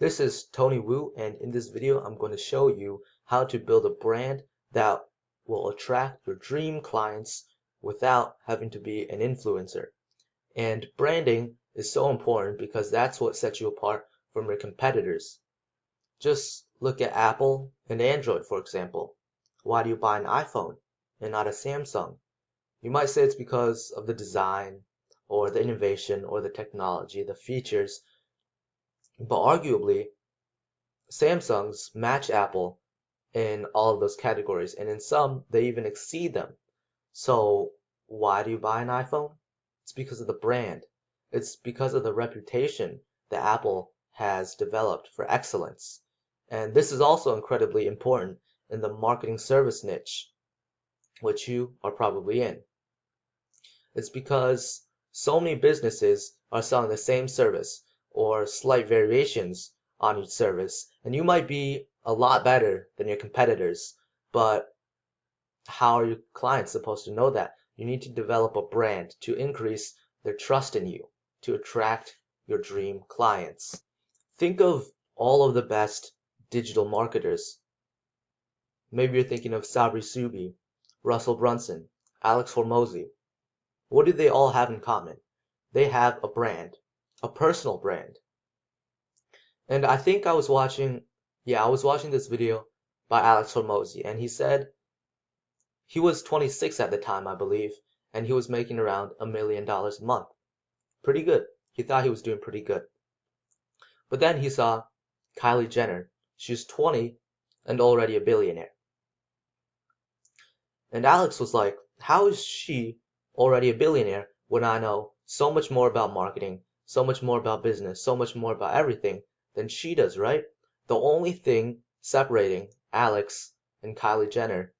This is Tony Wu, and in this video I'm going to show you how to build a brand that will attract your dream clients without having to be an influencer. And branding is so important because that's what sets you apart from your competitors. Just look at Apple and Android, for example. Why do you buy an iPhone and not a Samsung? You might say it's because of the design or the innovation or the technology, the features, but arguably Samsungs match Apple in all of those categories, and in some, they even exceed them. So, why do you buy an iPhone? It's because of the brand. It's because of the reputation that Apple has developed for excellence. And this is also incredibly important in the marketing service niche, which you are probably in. It's because so many businesses are selling the same service or slight variations on each service, and you might be a lot better than your competitors, but how are your clients supposed to know that? You need to develop a brand to increase their trust in you, to attract your dream clients. Think of all of the best digital marketers. Maybe you're thinking of Sabri Subi, Russell Brunson, Alex Hormozi. What do they all have in common? They have a brand, a personal brand. And I think I was watching this video by Alex Hormozi, and he said he was 26 at the time, I believe, and he was making around $1 million a month. Pretty good. He thought he was doing pretty good. But then he saw Kylie Jenner. She's 20 and already a billionaire. And Alex was like, how is she already a billionaire when I know so much more about marketing, so much more about business, so much more about everything than she does, right? The only thing separating Alex and Kylie Jenner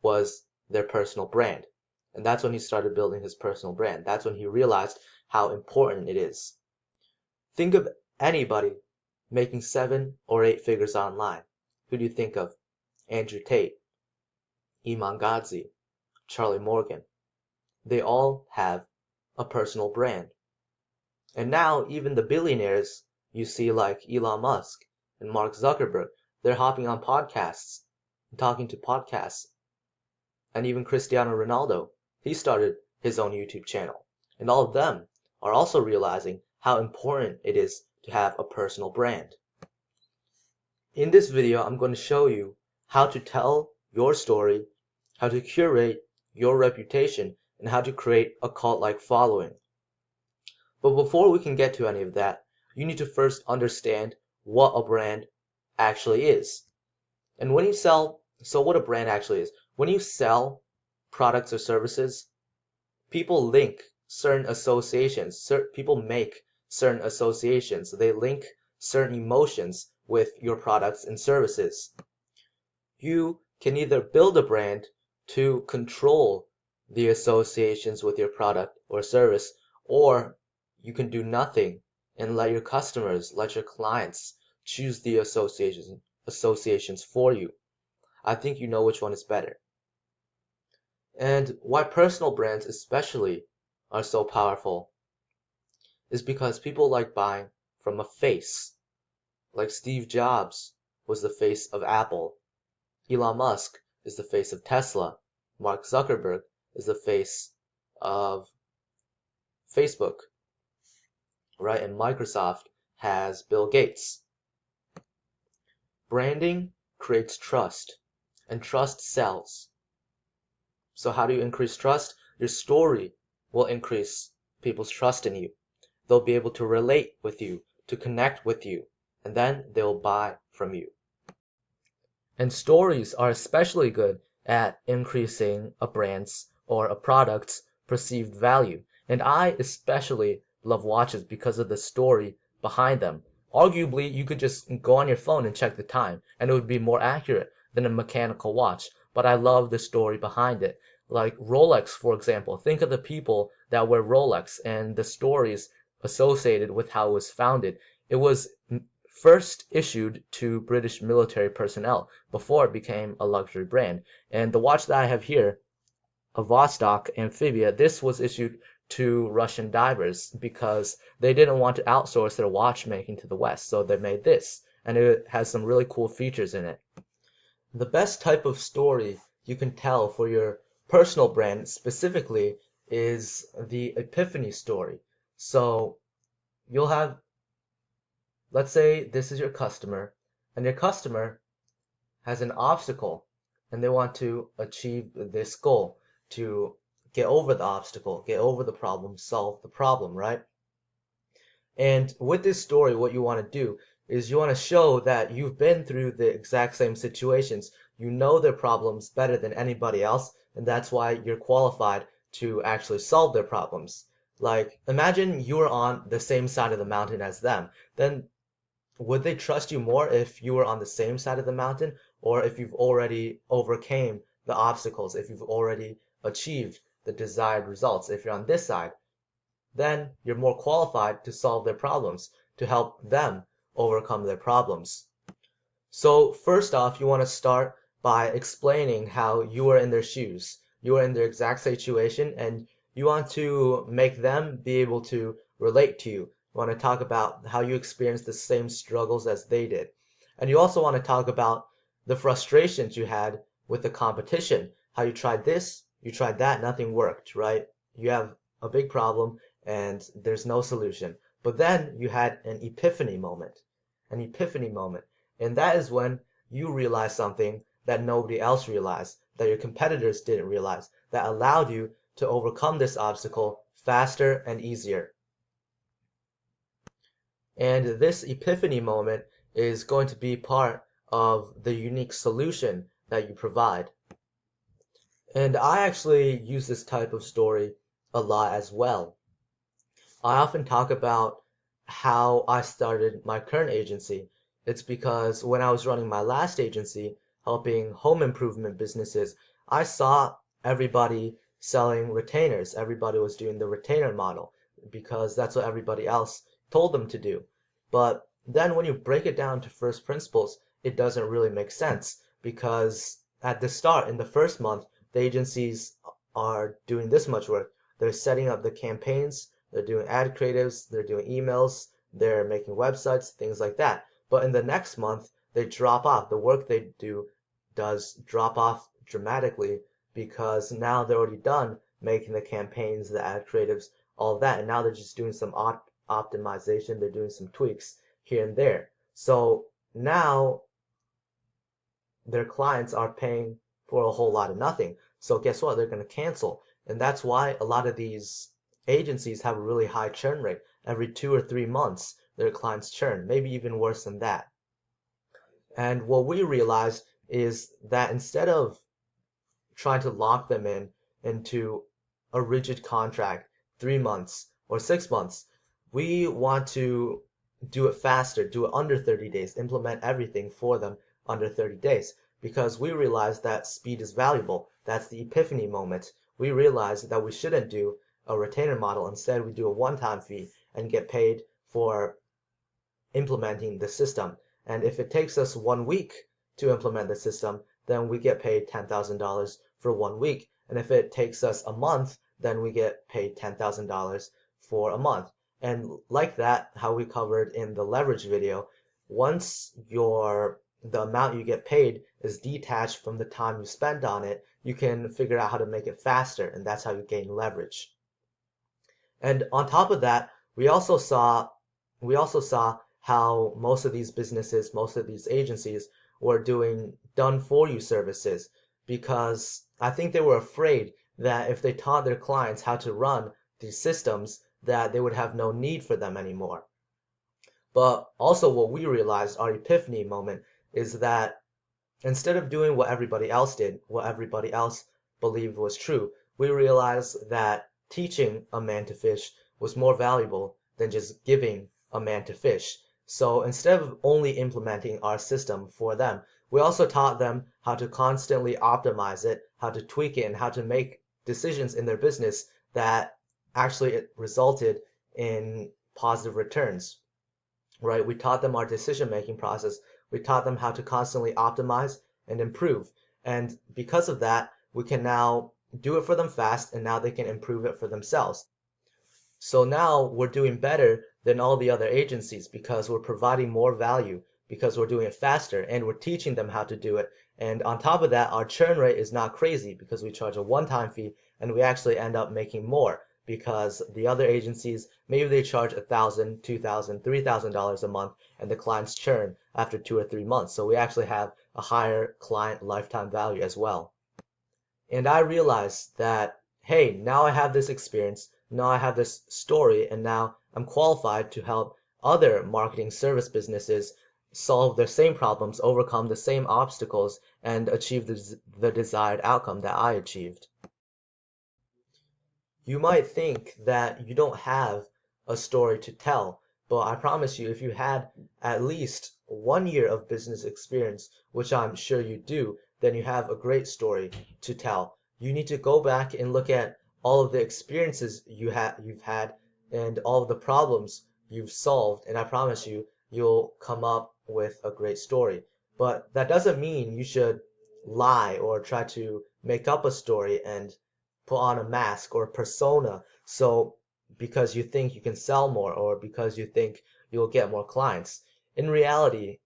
was their personal brand. And that's when he started building his personal brand. That's when he realized how important it is. Think of anybody making 7 or 8 figures online. Who do you think of? Andrew Tate, Iman Gadzhi, Charlie Morgan. They all have a personal brand. And now even the billionaires you see like Elon Musk and Mark Zuckerberg, they're hopping on podcasts and talking to podcasts. And even Cristiano Ronaldo, he started his own YouTube channel. And all of them are also realizing how important it is to have a personal brand. In this video, I'm going to show you how to tell your story, how to curate your reputation, and how to create a cult-like following. But before we can get to any of that, you need to first understand what a brand actually is. And when you sell, so what a brand actually is. When you sell products or services, people link certain associations. People make certain associations. They link certain emotions with your products and services. You can either build a brand to control the associations with your product or service, or you can do nothing and let your customers, let your clients choose the associations for you. I think you know which one is better. And why personal brands especially are so powerful is because people like buying from a face. Like Steve Jobs was the face of Apple. Elon Musk is the face of Tesla. Mark Zuckerberg is the face of Facebook, right? And Microsoft has Bill Gates. Branding creates trust, and trust sells. So how do you increase trust? Your story will increase people's trust in you. They'll be able to relate with you, to connect with you, and then they'll buy from you. And stories are especially good at increasing a brand's or a product's perceived value. And I especially love watches because of the story behind them. Arguably, you could just go on your phone and check the time, and it would be more accurate than a mechanical watch. But I love the story behind it. Like Rolex, for example. Think of the people that wear Rolex and the stories associated with how it was founded. It was first issued to British military personnel before it became a luxury brand. And the watch that I have here, a Vostok Amphibia, this was issued to Russian divers because they didn't want to outsource their watchmaking to the West, so they made this, and it has some really cool features in it. The best type of story you can tell for your personal brand specifically is the epiphany story. So you'll have, let's say this is your customer, and your customer has an obstacle and they want to achieve this goal to get over the obstacle, get over the problem, solve the problem, right? And with this story, what you want to do is you want to show that you've been through the exact same situations. You know their problems better than anybody else, and that's why you're qualified to actually solve their problems. Like, imagine you were on the same side of the mountain as them. Then would they trust you more if you were on the same side of the mountain, or if you've already overcame the obstacles, if you've already achieved the desired results? If you're on this side, then you're more qualified to solve their problems, to help them overcome their problems. So first off, you want to start by explaining how you are in their shoes. You are in their exact situation, and you want to make them be able to relate to you. You want to talk about how you experienced the same struggles as they did. And you also want to talk about the frustrations you had with the competition. How you tried this, you tried that, nothing worked, right? You have a big problem and there's no solution. But then you had an epiphany moment. An epiphany moment. And that is when you realize something that nobody else realized, that your competitors didn't realize, that allowed you to overcome this obstacle faster and easier. And this epiphany moment is going to be part of the unique solution that you provide. And I actually use this type of story a lot as well. I often talk about how I started my current agency. It's because when I was running my last agency, helping home improvement businesses, I saw everybody selling retainers. Everybody was doing the retainer model because that's what everybody else told them to do. But then when you break it down to first principles, it doesn't really make sense because at the start, in the first month, the agencies are doing this much work. They're setting up the campaigns, they're doing ad creatives, they're doing emails, they're making websites, things like that. But in the next month, they drop off. The work they do does drop off dramatically because now they're already done making the campaigns, the ad creatives, all of that. And now they're just doing some optimization, they're doing some tweaks here and there. So now their clients are paying for a whole lot of nothing. So guess what? They're going to cancel. And that's why a lot of these agencies have a really high churn rate. Every 2 or 3 months, their clients churn, maybe even worse than that. And what we realized is that instead of trying to lock them into a rigid contract, 3 months or 6 months, we want to do it faster, do it under 30 days, implement everything for them under 30 days because we realize that speed is valuable. That's the epiphany moment. We realize that we shouldn't do a retainer model. Instead, we do a one-time fee and get paid for implementing the system. And if it takes us 1 week to implement the system, then we get paid $10,000 for 1 week. And if it takes us a month, then we get paid $10,000 for a month. And like that, how we covered in the leverage video, once the amount you get paid is detached from the time you spend on it, you can figure out how to make it faster, and that's how you gain leverage. And on top of that, we also saw how most of these businesses, most of these agencies were doing done for you services because I think they were afraid that if they taught their clients how to run these systems, that they would have no need for them anymore. But also what we realized, our epiphany moment, is that instead of doing what everybody else did, what everybody else believed was true, we realized that teaching a man to fish was more valuable than just giving a man to fish. So instead of only implementing our system for them, we also taught them how to constantly optimize it, how to tweak it, and how to make decisions in their business that actually resulted in positive returns, right? We taught them our decision-making process. We taught them how to constantly optimize and improve. And because of that, we can now do it for them fast, and now they can improve it for themselves. So now we're doing better than all the other agencies because we're providing more value, because we're doing it faster, and we're teaching them how to do it. And on top of that, our churn rate is not crazy because we charge a one-time fee and we actually end up making more because the other agencies, maybe they charge $1,000, $2,000, $3,000 a month and the clients churn after 2 or 3 months. So we actually have a higher client lifetime value as well. And I realized that, hey, now I have this experience, now I have this story, and now I'm qualified to help other marketing service businesses solve their same problems, overcome the same obstacles, and achieve the desired outcome that I achieved. You might think that you don't have a story to tell, but I promise you, if you had at least 1 year of business experience, which I'm sure you do, then you have a great story to tell. You need to go back and look at all of the experiences you've had and all of the problems you've solved, and I promise you, you'll come up with a great story. But that doesn't mean you should lie or try to make up a story and put on a mask or a persona so because you think you can sell more or because you think you'll get more clients. In reality,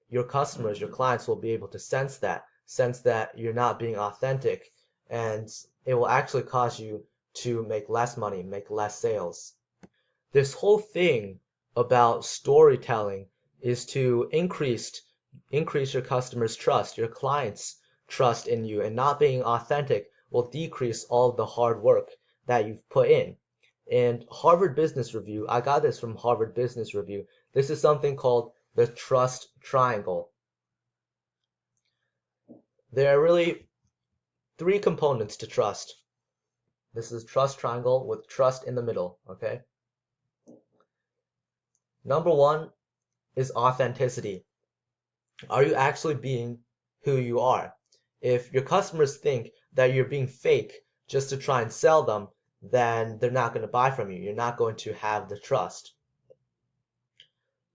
your customers, your clients will be able to sense that you're not being authentic, and it will actually cause you to make less money, make less sales. This whole thing about storytelling is to increase your customers' trust, your clients' trust in you, and not being authentic will decrease all the hard work that you've put in. And Harvard Business Review, I got this from Harvard Business Review. This is something called the trust triangle. There are really three components to trust. This is trust triangle with trust in the middle, okay? Number one is authenticity. Are you actually being who you are? If your customers think that you're being fake just to try and sell them, then they're not going to buy from you. You're not going to have the trust.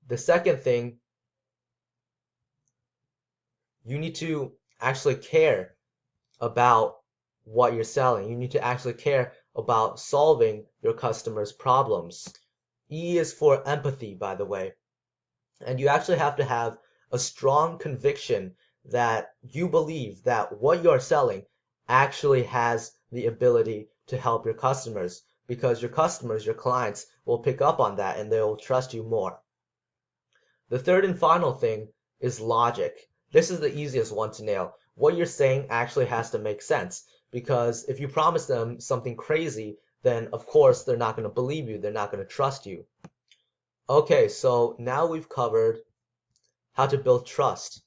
The second thing, you need to actually care about what you're selling. You need to actually care about solving your customers' problems. E is for empathy, by the way. And you actually have to have a strong conviction that you believe that what you're selling actually has the ability to help your customers, because your customers, your clients, will pick up on that and they'll trust you more. The third and final thing is logic. This is the easiest one to nail. What you're saying actually has to make sense, because if you promise them something crazy, then of course they're not going to believe you, they're not going to trust you. Okay, so now we've covered how to build trust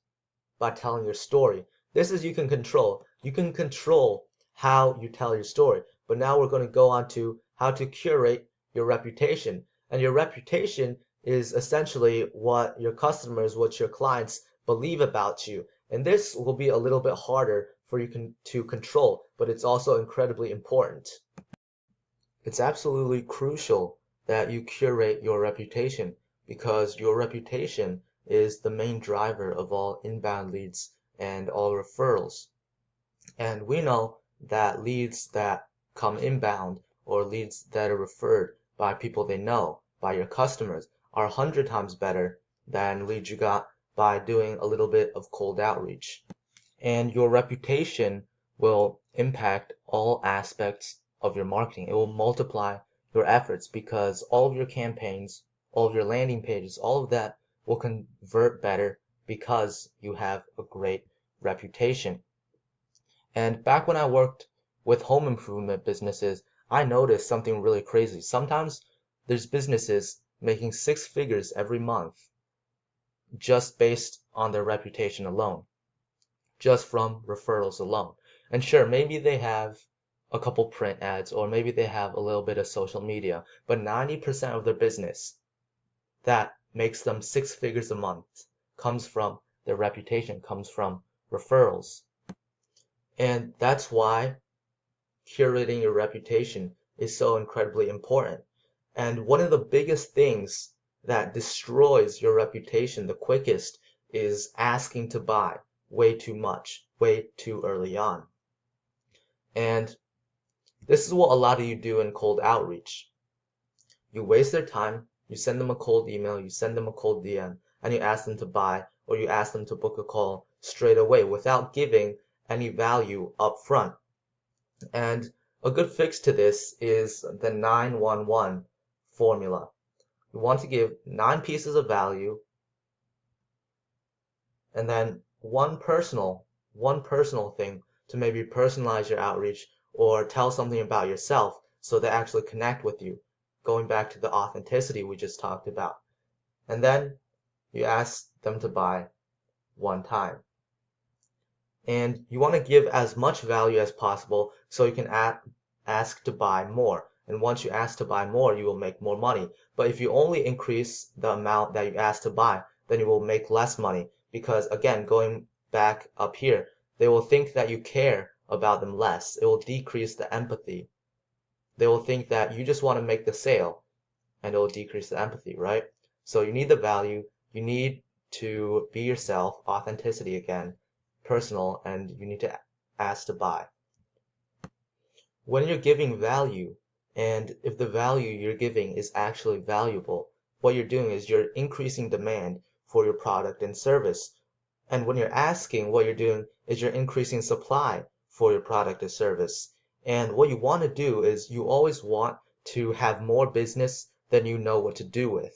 by telling your story. This is you can control. You can control how you tell your story. But now we're going to go on to how to curate your reputation. And your reputation is essentially what your customers, what your clients believe about you. And this will be a little bit harder for you to control, but it's also incredibly important. It's absolutely crucial that you curate your reputation because your reputation is the main driver of all inbound leads and all referrals. And we know that leads that come inbound or leads that are referred by people they know, by your customers, are 100 times better than leads you got by doing a little bit of cold outreach. And your reputation will impact all aspects of your marketing. It will multiply your efforts because all of your campaigns, all of your landing pages, all of that will convert better because you have a great reputation. And back when I worked with home improvement businesses, I noticed something really crazy. Sometimes there's businesses making 6 figures every month just based on their reputation alone, just from referrals alone. And sure, maybe they have a couple print ads or maybe they have a little bit of social media, but 90% of their business that makes them 6 figures a month comes from their reputation, comes from referrals. And that's why curating your reputation is so incredibly important. And one of the biggest things that destroys your reputation the quickest is asking to buy way too much, way too early on. And this is what a lot of you do in cold outreach. You waste their time, you send them a cold email, you send them a cold DM, and you ask them to buy or you ask them to book a call straight away without giving any value up front. And a good fix to this is the 911 formula. You want to give 9 pieces of value and then one personal thing to maybe personalize your outreach or tell something about yourself so they actually connect with you, going back to the authenticity we just talked about. And then you ask them to buy one time. And you want to give as much value as possible so you can ask to buy more. And once you ask to buy more, you will make more money. But if you only increase the amount that you ask to buy, then you will make less money. Because again, going back up here, they will think that you care about them less. It will decrease the empathy. They will think that you just want to make the sale, and it will decrease the empathy, right? So you need the value, you need to be yourself, authenticity again, personal, and you need to ask to buy. When you're giving value, and if the value you're giving is actually valuable, what you're doing is you're increasing demand for your product and service. And when you're asking, what you're doing is you're increasing supply for your product or service. And what you want to do is you always want to have more business than you know what to do with.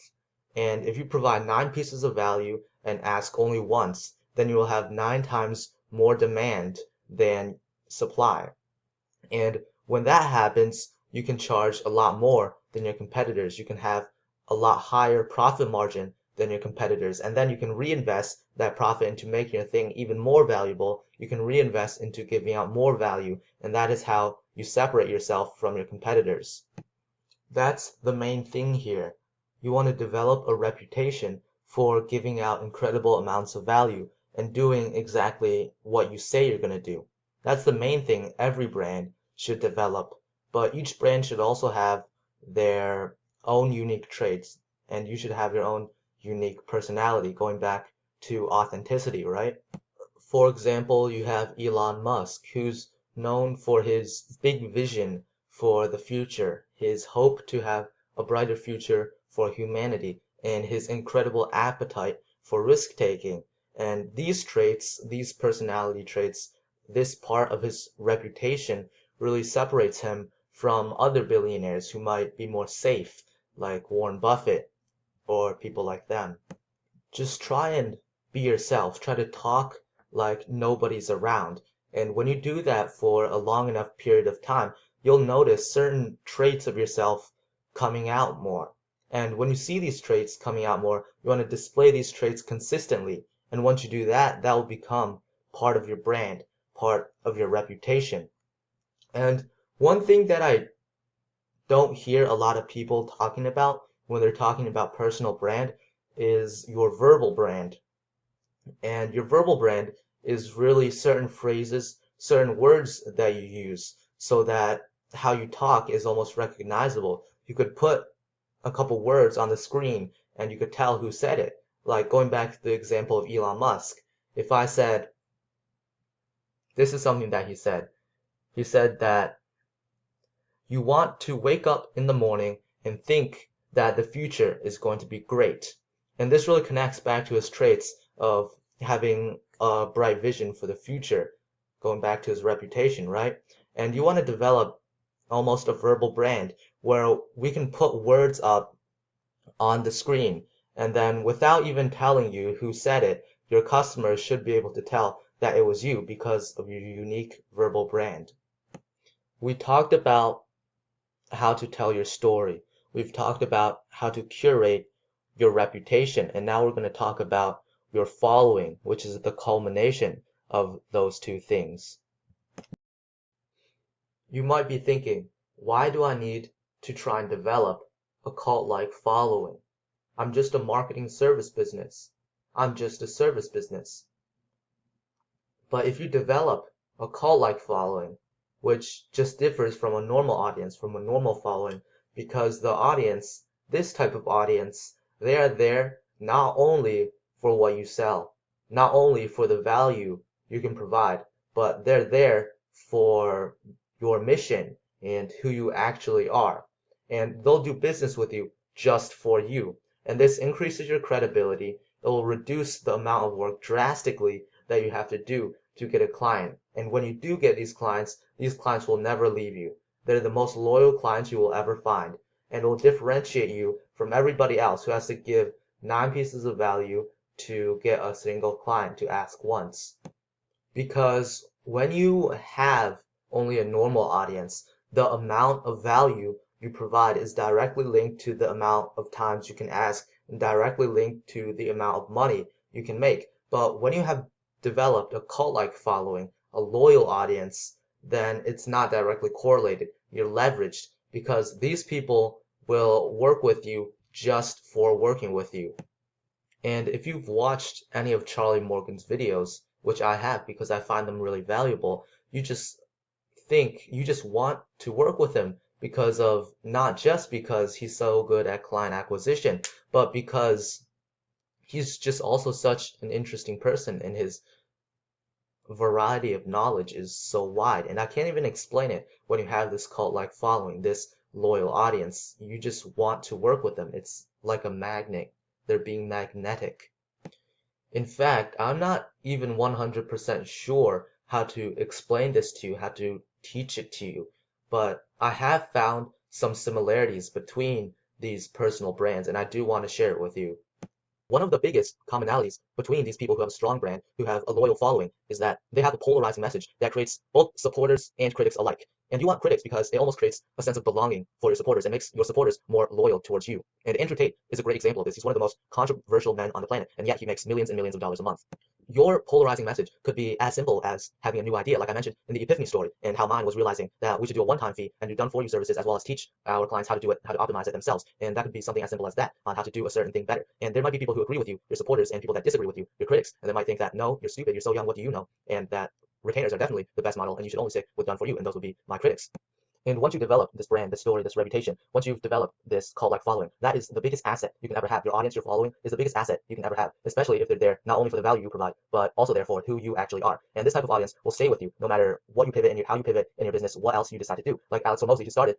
And if you provide 9 pieces of value and ask only once, then you will have 9 times more demand than supply. And when that happens, you can charge a lot more than your competitors. You can have a lot higher profit margin than your competitors. And then you can reinvest that profit into making your thing even more valuable. You can reinvest into giving out more value. And that is how you separate yourself from your competitors. That's the main thing here. You want to develop a reputation for giving out incredible amounts of value and doing exactly what you say you're going to do. That's the main thing every brand should develop, but each brand should also have their own unique traits, and you should have your own unique personality, going back to authenticity, right? For example, you have Elon Musk, who's known for his big vision for the future, his hope to have a brighter future for humanity, and his incredible appetite for risk taking. And these traits, these personality traits, this part of his reputation really separates him from other billionaires who might be more safe, like Warren Buffett or people like them. Just try and be yourself. Try to talk like nobody's around. And when you do that for a long enough period of time, you'll notice certain traits of yourself coming out more. And when you see these traits coming out more, you want to display these traits consistently. And once you do that, that will become part of your brand, part of your reputation. And one thing that I don't hear a lot of people talking about when they're talking about personal brand is your verbal brand. And your verbal brand is really certain phrases, certain words that you use so that how you talk is almost recognizable. You could put a couple words on the screen and you could tell who said it. Like going back to the example of Elon Musk. If I said, this is something that he said. He said that you want to wake up in the morning and think that the future is going to be great. And this really connects back to his traits of having a bright vision for the future, going back to his reputation, right? And you want to develop almost a verbal brand where we can put words up on the screen, and then without even telling you who said it, your customers should be able to tell that it was you because of your unique verbal brand. We talked about how to tell your story. We've talked about how to curate your reputation, and now we're going to talk about your following, which is the culmination of those two things. You might be thinking, why do I need to try and develop a cult-like following? I'm just a marketing service business. I'm just a service business. But if you develop a cult-like following, which just differs from a normal audience, from a normal following, because the audience, this type of audience, they are there not only for what you sell, not only for the value you can provide, but they're there for your mission and who you actually are. and they'll do business with you just for you. And this increases your credibility. It will reduce the amount of work drastically that you have to do to get a client. And when you do get these clients will never leave you. They're the most loyal clients you will ever find, and it will differentiate you from everybody else who has to give 9 pieces of value to get a single client to ask once. Because when you have only a normal audience, the amount of value you provide is directly linked to the amount of times you can ask and directly linked to the amount of money you can make. But when you have developed a cult-like following, a loyal audience, then it's not directly correlated. You're leveraged because these people will work with you just for working with you. And if you've watched any of Charlie Morgan's videos, which I have because I find them really valuable, you just want to work with him because of not just because he's so good at client acquisition, but because he's just also such an interesting person and his variety of knowledge is so wide. And I can't even explain it when you have this cult-like following, this loyal audience. You just want to work with them. It's like a magnet. They're being magnetic. In fact, I'm not even 100% sure how to explain this to you, how to teach it to you, but I have found some similarities between these personal brands, and I do want to share it with you. One of the biggest commonalities between these people who have a strong brand, who have a loyal following, is that they have a polarizing message that creates both supporters and critics alike. And you want critics because it almost creates a sense of belonging for your supporters and makes your supporters more loyal towards you. And Andrew Tate is a great example of this. He's one of the most controversial men on the planet, and yet he makes millions and millions of dollars a month. Your polarizing message could be as simple as having a new idea, like I mentioned in the Epiphany story, and how mine was realizing that we should do a one-time fee and do done-for-you services as well as teach our clients how to do it, how to optimize it themselves. And that could be something as simple as that, on how to do a certain thing better. And there might be people who agree with you, your supporters, and people that disagree with you, your critics, and they might think that, no, you're stupid, you're so young, what do you know? And that retainers are definitely the best model, and you should only stick with done-for-you, and those would be my critics. And once you develop this brand, this story, this reputation, once you've developed this cult-like following, that is the biggest asset you can ever have. Your audience, your following is the biggest asset you can ever have, especially if they're there not only for the value you provide, but also there for who you actually are. And this type of audience will stay with you no matter what you pivot and how you pivot in your business, what else you decide to do. Like Alex Hormozi, he started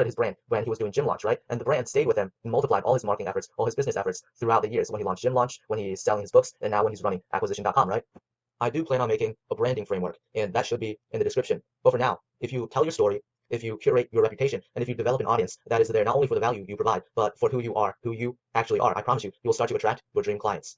his brand when he was doing gym launch, right? And the brand stayed with him and multiplied all his marketing efforts, all his business efforts throughout the years when he launched gym launch, when he's selling his books, and now when he's running acquisition.com, right? I do plan on making a branding framework, and that should be in the description. But for now, if you tell your story, if you curate your reputation, and if you develop an audience that is there not only for the value you provide, but for who you are, who you actually are, I promise you, you will start to attract your dream clients.